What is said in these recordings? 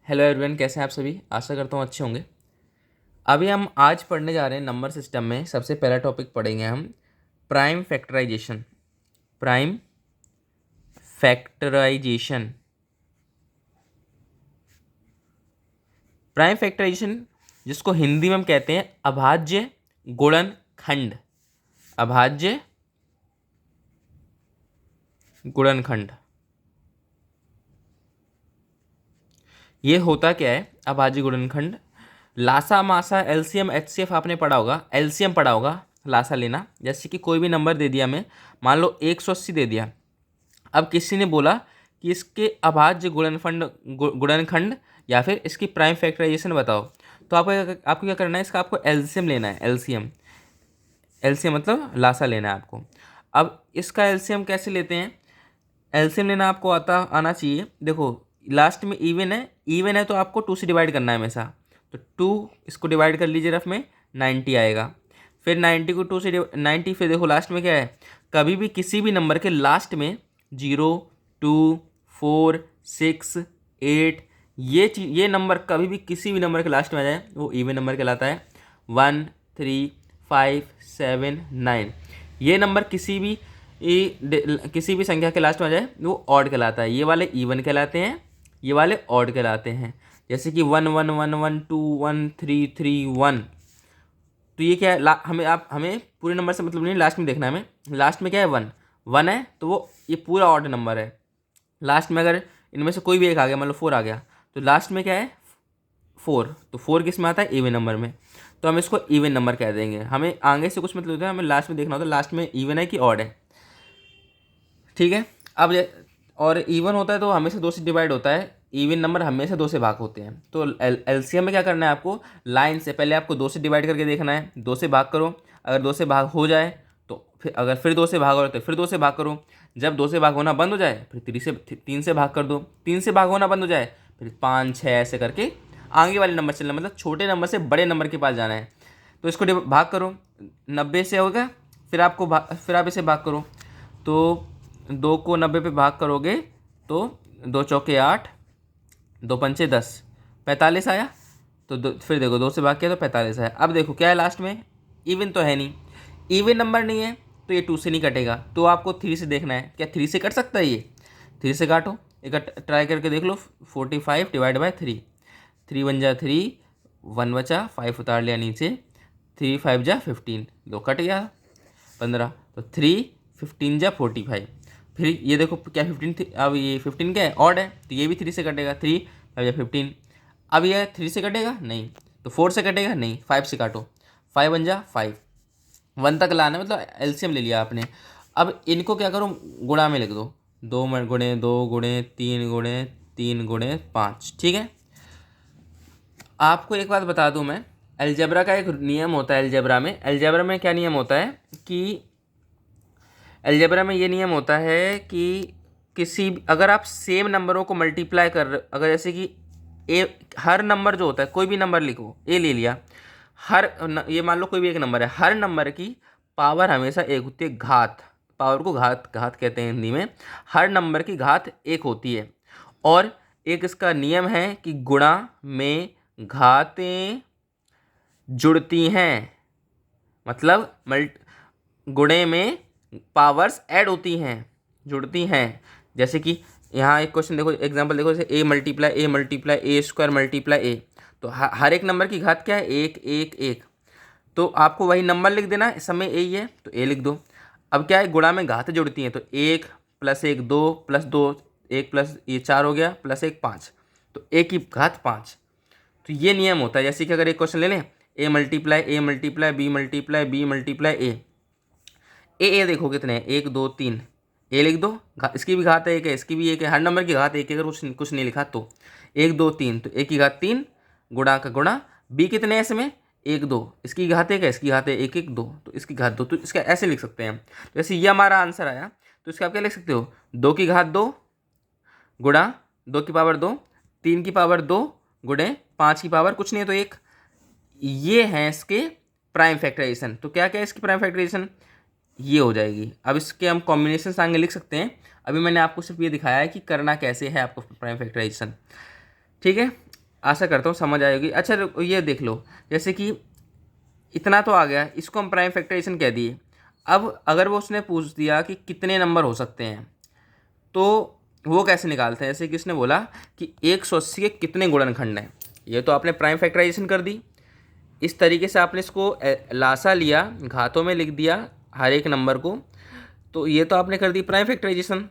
Hello everyone, कैसे हैं आप सभी। आशा करता हूँ अच्छे होंगे। अभी हम आज पढ़ने जा रहे हैं नंबर सिस्टम में सबसे पहला टॉपिक पढ़ेंगे हम prime factorization. Prime factorization prime factorization जिसको हिंदी में हम कहते हैं अभाज्य गुणनखंड। अभाज्य गुणनखंड ये होता क्या है? अभाज्य गुणनखंड लासा मासा एलसीएम एचसीएफ आपने पढ़ा होगा, एलसीएम पढ़ा होगा। लासा लेना, जैसे कि कोई भी नंबर दे दिया हमें, मान लो 180 दे दिया। अब किसी ने बोला कि इसके अभाज्य गुणनखंड या फिर इसकी प्राइम फैक्टराइजेशन बताओ, तो आपको क्या करना है? इसका आपको एलसीएम लेना है। एलसीएम एलसीएम मतलब लासा लेना है आपको। अब इसका एलसीएम कैसे लेते हैं? एलसीएम लेना आपको आना चाहिए। देखो, लास्ट में इवन है तो आपको 2 से डिवाइड करना है हमेशा। तो 2 इसको डिवाइड कर लीजिए, रफ में 90 आएगा। फिर 90 को 2 से 90, फिर देखो लास्ट में क्या है? कभी भी किसी भी नंबर के लास्ट में 0, 2, 4, 6, 8 ये नंबर कभी भी किसी भी नंबर के लास्ट में आ जाए वो इवन नंबर कहलाता है। 1, 3, 5, 7, 9 ये नंबर किसी भी संख्या के लास्ट में आ जाए वो ऑड कहलाता है। ये वाले इवन कहलाते हैं, ये वाले ऑड कहलाते हैं। जैसे कि 1, 1, 1, 1, 2, 1, 3, 3, 1। तो ये क्या है? हमें पूरे नंबर से मतलब नहीं, लास्ट में देखना है हमें। लास्ट में क्या है? 1 है तो वो ये पूरा ऑड नंबर है। लास्ट में अगर इनमें से कोई भी एक आ गया, मतलब 4 आ गया, तो लास्ट में क्या है? 4। तो 4 किस में आता है? इवन नंबर में। तो हम इसको इवन नंबर कह देंगे। हमें आगे से कुछ मतलब होता है, हमें लास्ट में देखना होता है लास्ट में इवन है कि ऑड है। ठीक है। अब और इवन होता है तो हमेशा 2 से डिवाइड होता है। इवन नंबर हमेशा 2 से भाग होते हैं। तो एलसीएम में क्या करना है आपको? लाइन से पहले आपको 2 से डिवाइड करके देखना है। 2 से भाग करो, अगर 2 से भाग हो जाए तो फिर 2 से भाग हो तो फिर 2 से भाग करो। जब 2 से भाग होना बंद हो जाए फिर 3 से भाग कर दो। 3 से भाग होना बंद हो जाए फिर 5, 6 ऐसे करके आगे वाले नंबर चलना, मतलब छोटे नंबर से बड़े नंबर के पास जाना है। तो इसको भाग करो, 90 से होगा। फिर आप इसे भाग करो। तो 2 को 90 पे भाग करोगे तो 2 चौके 8, 2 पंचे 10, 45 आया। तो फिर देखो 2 से भाग किया तो 45 आया। अब देखो क्या है लास्ट में? इवन तो है नहीं, इवन नंबर नहीं है तो ये 2 से नहीं कटेगा। तो आपको 3 से देखना है, क्या 3 से कट सकता है ये? 3 से काटो, एक ट्राई करके देख लो। 45 डिवाइड बाई 3, 3 बन जा 3, 1 बचा, 5 उतार लिया नीचे, 3 5 जा 15, 2 कट गया 15। तो 3 15 जा 45। फिर ये देखो क्या 15 थी, अब ये 15 क्या है? ऑड है, तो ये भी 3 से कटेगा। 3 5 जा 15। अब ये 3 से कटेगा नहीं, तो 4 से कटेगा नहीं, 5 से काटो, 5 बन जा 5। 1 तक लाना है, मतलब एलसीएम ले लिया आपने। अब इनको क्या करो? गुणा में लिख दो। 2 गुणे 2 गुणे 3 गुणे 3 गुणे 5। ठीक है। आपको एक बात बता दूं मैं, अलजेब्रा का एक नियम होता है। अलजेब्रा में क्या नियम होता है कि अलजेब्रा में ये नियम होता है कि अगर आप सेम नंबरों को मल्टीप्लाई अगर जैसे कि हर नंबर जो होता है, कोई भी नंबर लिखो, ए ले लिया, ये मान लो कोई भी एक नंबर है, हर नंबर की पावर हमेशा एक होती है। घात, पावर को घात कहते हैं हिंदी में। हर नंबर की घात 1 होती है। और एक इसका नियम है कि गुणा में घातें जुड़ती हैं, मतलब गुणे में पावर्स ऐड होती हैं, जुड़ती हैं। जैसे कि यहाँ एक क्वेश्चन देखो, एग्जांपल देखो, जैसे A multiply A square multiply ए। तो हर एक नंबर की घात क्या है? 1 1 1। तो आपको वही नंबर लिख देना, इस समय ए ही है तो ए लिख दो। अब क्या है? गुणा में घात जुड़ती हैं, तो 1 + 1 2 + 2 1 प्लस ये 4 हो गया, +1 5, तो ए की घात 5। तो ये नियम होता है। जैसे कि अगर एक क्वेश्चन ले लें, ए मल्टीप्लाई बी मल्टीप्लाई ए देखो कितने हैं? 1 2 3, ए लिख दो। इसकी भी घात 1 है, इसकी भी 1 है, हर नंबर की घात 1 है। अगर कुछ नहीं लिखा तो 1 2 3, तो ए की घात 3, गुणा का गुणा। बी कितने हैं इसमें? 1 2, इसकी घात 1 है, इसकी घात है 1 1 2, तो इसकी घात 2। तो इसका ऐसे लिख सकते हैं। तो जैसे ये हमारा आंसर आया, तो इसका आप क्या लिख सकते हो? 2 की घात 2 गुणा 2 की पावर 2, 3 की पावर 2 गुणे 5 की पावर कुछ नहीं है तो 1। ये हैं इसके प्राइम फैक्टराइजेशन। तो क्या क्या है इसकी प्राइम फैक्टराइजेशन? ये हो जाएगी। अब इसके हम कॉम्बिनेशन आगे लिख सकते हैं। अभी मैंने आपको सिर्फ ये दिखाया है कि करना कैसे है आपको प्राइम फैक्टराइजेशन। ठीक है। आशा करता हूँ समझ आएगी। अच्छा ये देख लो, जैसे कि इतना तो आ गया, इसको हम प्राइम फैक्टराइजेशन कह दिए। अब अगर वो उसने पूछ दिया कि कितने नंबर हो सकते हैं, तो वो कैसे निकालते हैं। जैसे कि उसने बोला कि 180 के कितने गुणनखंड हैं, ये तो आपने प्राइम फैक्टराइजेशन कर दी। इस तरीके से आपने इसको लासा लिया, घातों में लिख दिया हर एक नंबर को, तो ये तो आपने कर दी प्राइम फैक्टराइजेशन।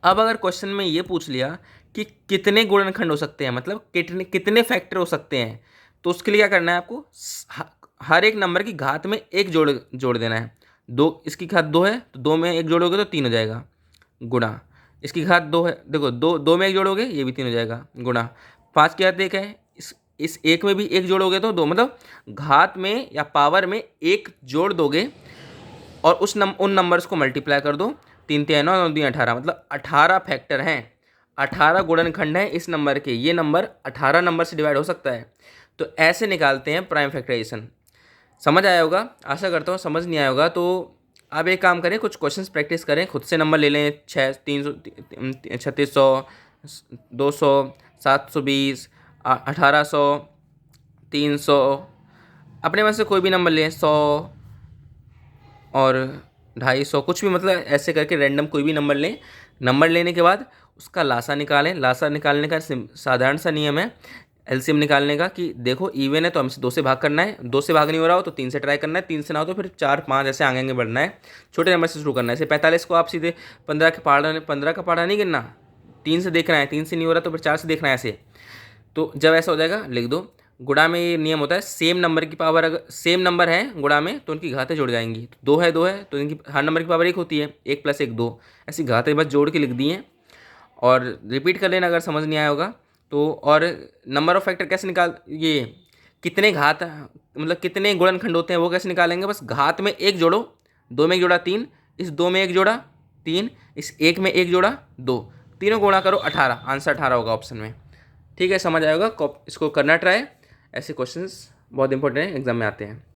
अब अगर क्वेश्चन में ये पूछ लिया कि कितने गुणनखंड हो सकते हैं, मतलब कितने कितने फैक्टर हो सकते हैं, तो उसके लिए क्या करना है आपको, हर एक नंबर की घात में एक जोड़ देना है। दो, इसकी घात 2 है तो 2 में एक जोड़ोगे तो 3 हो जाएगा, गुणा इसकी घात 2 है, देखो 2 में एक जोड़ोगे ये भी 3 हो जाएगा, गुणा 5 की घात 1 है, इस एक में भी एक जोड़ोगे तो 2, मतलब घात में या पावर में एक जोड़ दोगे और उन नंबर्स को मल्टीप्लाई कर दो। 3 3 9 9 18, मतलब 18 फैक्टर हैं, 18 गुणनखंड हैं इस नंबर के। ये नंबर 18 नंबर से डिवाइड हो सकता है। तो ऐसे निकालते हैं प्राइम फैक्टराइजेशन। समझ आया होगा, आशा करता हूँ। समझ नहीं आया होगा तो आप एक काम करें, कुछ क्वेश्चंस प्रैक्टिस करें, खुद से नंबर ले लें। 3600, 200, 720, 1800, 300, अपने में से कोई भी नंबर लें, 100 और 250, कुछ भी, मतलब ऐसे करके रैंडम कोई भी नंबर लें। नंबर लेने के बाद उसका लासा निकालें। लासा निकालने का साधारण सा नियम है एलसीएम निकालने का, कि देखो इवन है तो हमसे 2 से भाग करना है, 2 से भाग नहीं हो रहा हो तो 3 से ट्राई करना है, 3 से ना हो तो फिर 4 5 ऐसे आगे आगे बढ़ना है, छोटे नंबर से शुरू करना है। जैसे 45 को आप सीधे 15 का पहाड़ा नहीं गिनना, 3 से देखना है, 3 से नहीं हो रहा तो फिर 4 से देखना है ऐसे। तो जब ऐसा हो जाएगा लिख दो। गुणा में ये नियम होता है, सेम नंबर की पावर, अगर सेम नंबर है गुणा में तो उनकी घातें जुड़ जाएंगी। तो 2 है तो इनकी हर नंबर की पावर 1 होती है, 1 + 1 2, ऐसी घातें बस जोड़ के लिख दी हैं। और रिपीट कर लेना अगर समझ नहीं आया होगा तो। और नंबर ऑफ फैक्टर कैसे ये कितने घात, मतलब कितने गुणनखंड होते हैं वो कैसे निकालेंगे, बस घात में एक जोड़ो, 2 में एक जोड़ा 3, इस 2 में एक जोड़ा 3, इस 1 में एक जोड़ा 2, तीनों गुणा करो 18, आंसर 18 होगा ऑप्शन में। ठीक है, समझ आएगा, इसको करना ट्राई। ऐसे क्वेश्चंस बहुत इंपॉर्टेंट है, एग्जाम में आते हैं।